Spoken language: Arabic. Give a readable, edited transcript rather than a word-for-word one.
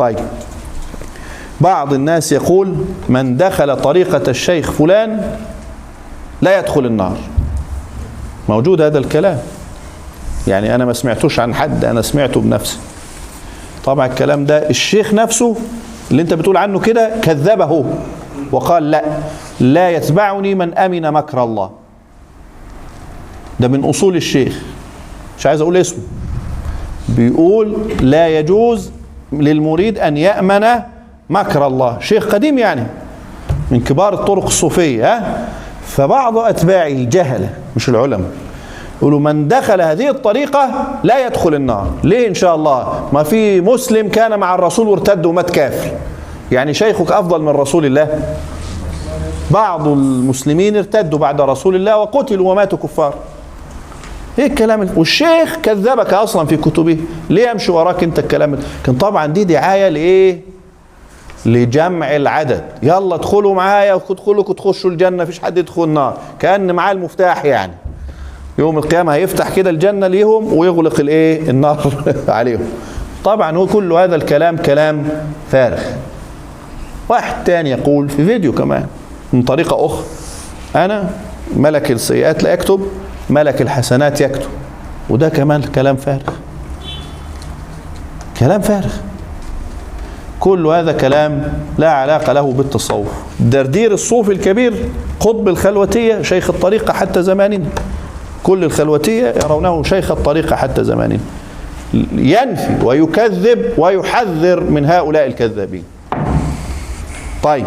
طيب، بعض الناس يقول من دخل طريقة الشيخ فلان لا يدخل النار. موجود هذا الكلام، يعني أنا ما سمعتوش عن حد، أنا سمعته بنفسي. طبعا الكلام ده الشيخ نفسه اللي انت بتقول عنه كده كذبه وقال لا يتبعني من أمن مكر الله. ده من أصول الشيخ، مش عايز أقول اسمه. بيقول لا يجوز للمريد أن يأمن مكر الله. شيخ قديم يعني من كبار الطرق الصوفية. فبعض أتباعه الجهلة مش العلماء يقولوا من دخل هذه الطريقة لا يدخل النار. ليه إن شاء الله؟ ما في مسلم كان مع الرسول وارتد ومات كافر، يعني شيخك أفضل من رسول الله؟ بعض المسلمين ارتدوا بعد رسول الله وقتلوا وماتوا كفار. ايه الكلام؟ والشيخ كذبك اصلا في كتبه، ليه امشي وراك انت الكلام؟ كان طبعا دي دعايه لايه؟ لجمع العدد. يلا ادخلوا معايا وادخلوا تخشوا الجنه، مفيش حد يدخل النار، كان معاه المفتاح يعني. يوم القيامه هيفتح كده الجنه ليهم ويغلق الايه؟ النار عليهم. طبعا هو كل هذا الكلام كلام فارغ. واحد تاني يقول في فيديو كمان من طريقه اخرى: انا ملك السيئات لا يكتب، ملك الحسنات يكتب. وده كمان كلام فارغ، كلام فارغ. كل هذا كلام لا علاقة له بالتصوف. دردير الصوفي الكبير قطب الخلوتية شيخ الطريقة حتى زماننا، كل الخلوتية يرونه شيخ الطريقة حتى زماننا، ينفي ويكذب ويحذر من هؤلاء الكذابين. طيب.